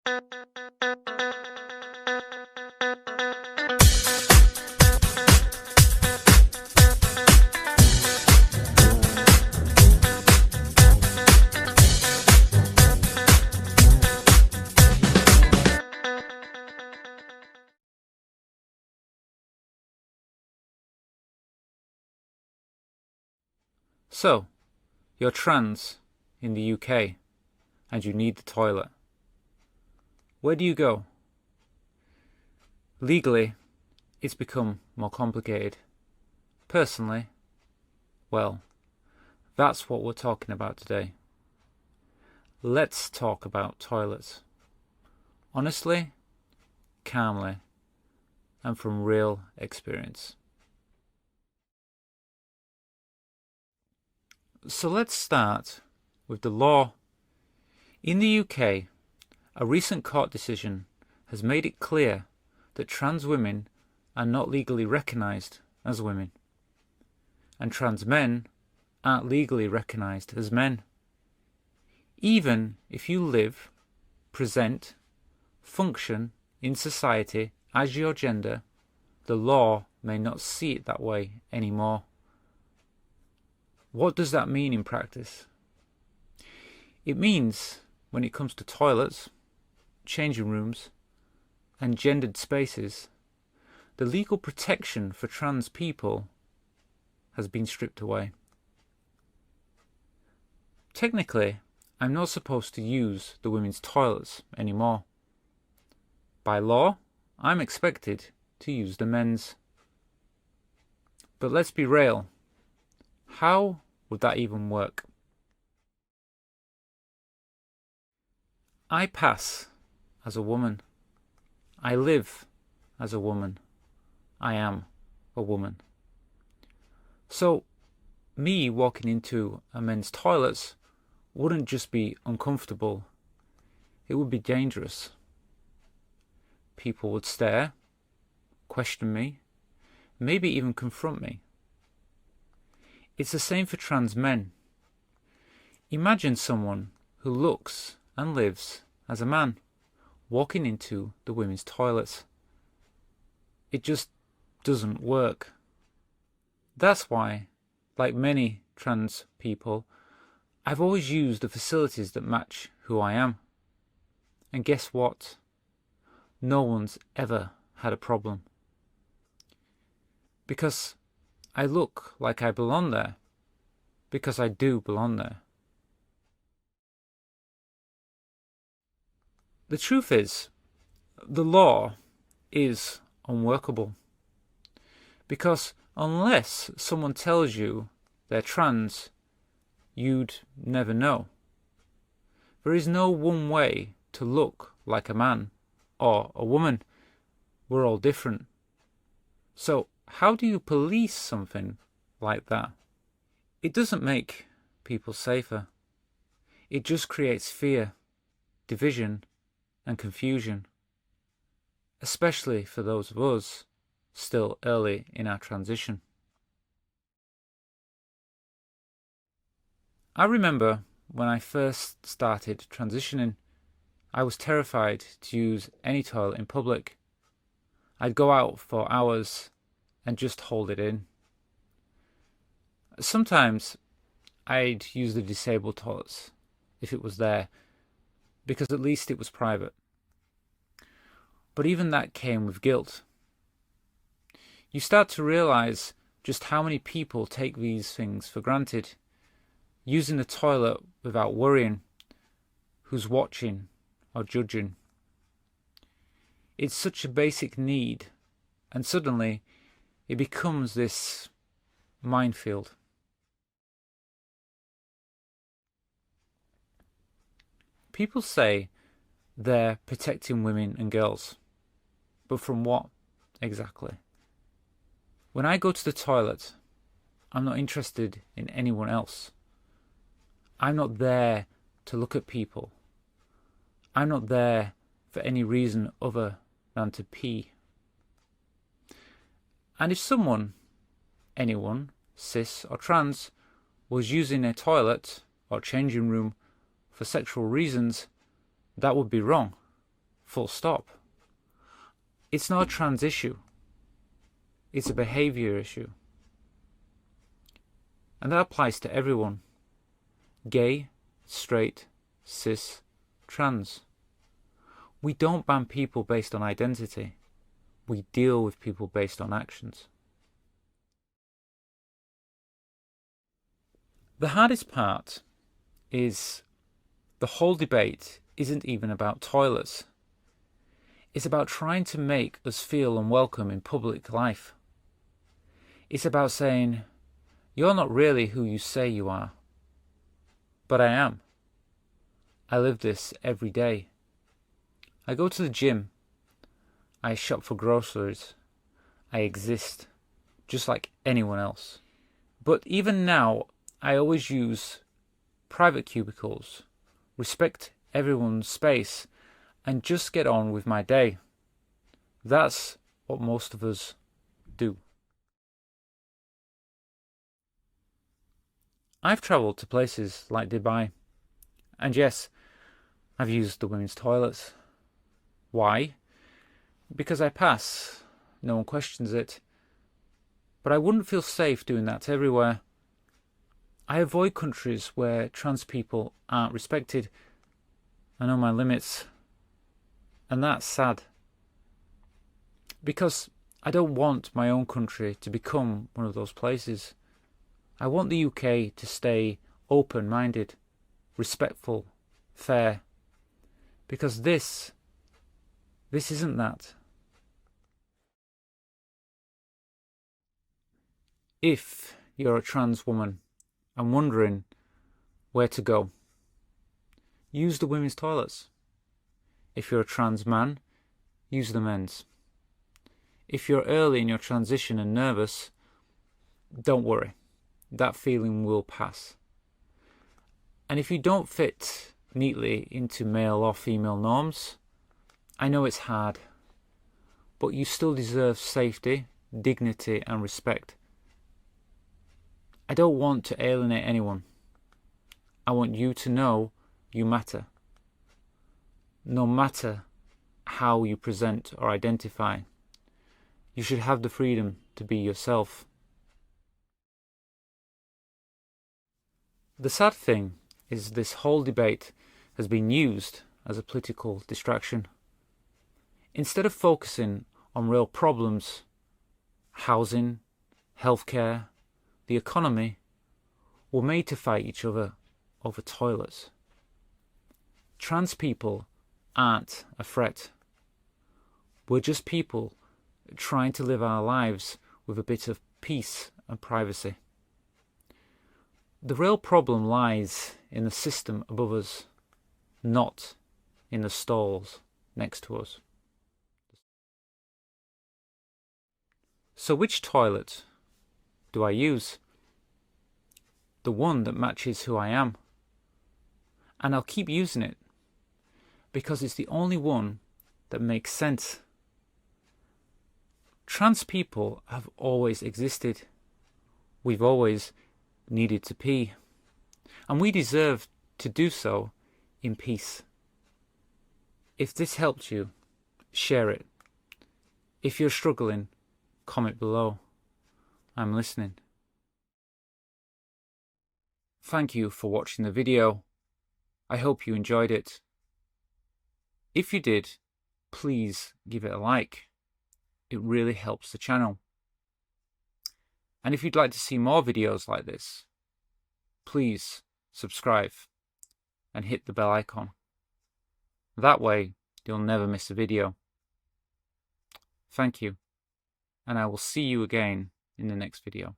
So, you're trans in the UK and you need the toilet. Where do you go? Legally, it's become more complicated. Personally, well, that's what we're talking about today. Let's talk about toilets. Honestly, calmly, and from real experience. So let's start with the law. In the UK, a recent court decision has made it clear that trans women are not legally recognised as women, and trans men aren't legally recognised as men. Even if you live, present, function in society as your gender, the law may not see it that way anymore. What does that mean in practice? It means, when it comes to toilets, changing rooms, and gendered spaces, the legal protection for trans people has been stripped away. Technically, I'm not supposed to use the women's toilets anymore. By law, I'm expected to use the men's. But let's be real. How would that even work? I pass as a woman. I live as a woman. I am a woman. So, me walking into a men's toilets wouldn't just be uncomfortable, it would be dangerous. People would stare, question me, maybe even confront me. It's the same for trans men. Imagine someone who looks and lives as a man walking into the women's toilets. It just doesn't work. That's why, like many trans people, I've always used the facilities that match who I am. And guess what? No one's ever had a problem. Because I look like I belong there. Because I do belong there. The truth is, the law is unworkable. Because unless someone tells you they're trans, you'd never know. There is no one way to look like a man or a woman. We're all different. So how do you police something like that? It doesn't make people safer. It just creates fear, division, and confusion, especially for those of us still early in our transition. I remember when I first started transitioning, I was terrified to use any toilet in public. I'd go out for hours and just hold it in. Sometimes I'd use the disabled toilets if it was there, because at least it was private. But even that came with guilt. You start to realise just how many people take these things for granted, using the toilet without worrying who's watching or judging. It's such a basic need, and suddenly it becomes this minefield. People say they're protecting women and girls, but from what exactly? When I go to the toilet, I'm not interested in anyone else. I'm not there to look at people. I'm not there for any reason other than to pee. And if someone, anyone, cis or trans, was using a toilet or changing room for sexual reasons, that would be wrong. full stop. It's not a trans issue. It's a behaviour issue. And that applies to everyone. Gay, straight, cis, trans. We don't ban people based on identity. We deal with people based on actions. The hardest part is the whole debate isn't even about toilets. It's about trying to make us feel unwelcome in public life. It's about saying, you're not really who you say you are. But I am. I live this every day. I go to the gym. I shop for groceries. I exist, just like anyone else. But even now, I always use private cubicles, respect everyone's space, and just get on with my day. That's what most of us do. I've travelled to places like Dubai, and yes, I've used the women's toilets. Why? Because I pass. No one questions it. But I wouldn't feel safe doing that everywhere. I avoid countries where trans people aren't respected. I know my limits. And that's sad. Because I don't want my own country to become one of those places. I want the UK to stay open-minded, respectful, fair. Because this isn't that. If you're a trans woman and wondering where to go, use the women's toilets. If you're a trans man, use the men's. If you're early in your transition and nervous, don't worry. That feeling will pass. And if you don't fit neatly into male or female norms, I know it's hard, but you still deserve safety, dignity, and respect. I don't want to alienate anyone. I want you to know you matter. No matter how you present or identify, you should have the freedom to be yourself. The sad thing is this whole debate has been used as a political distraction. Instead of focusing on real problems, housing, healthcare, the economy, we're made to fight each other over toilets. Trans people aren't a threat. We're just people trying to live our lives with a bit of peace and privacy. The real problem lies in the system above us, not in the stalls next to us. So which toilet do I use? The one that matches who I am. And I'll keep using it because it's the only one that makes sense. Trans people have always existed. We've always needed to pee. And we deserve to do so in peace. If this helped you, share it. If you're struggling, comment below. I'm listening. Thank you for watching the video. I hope you enjoyed it. If you did, please give it a like. It really helps the channel. And if you'd like to see more videos like this, please subscribe and hit the bell icon. That way, you'll never miss a video. Thank you, and I will see you again in the next video.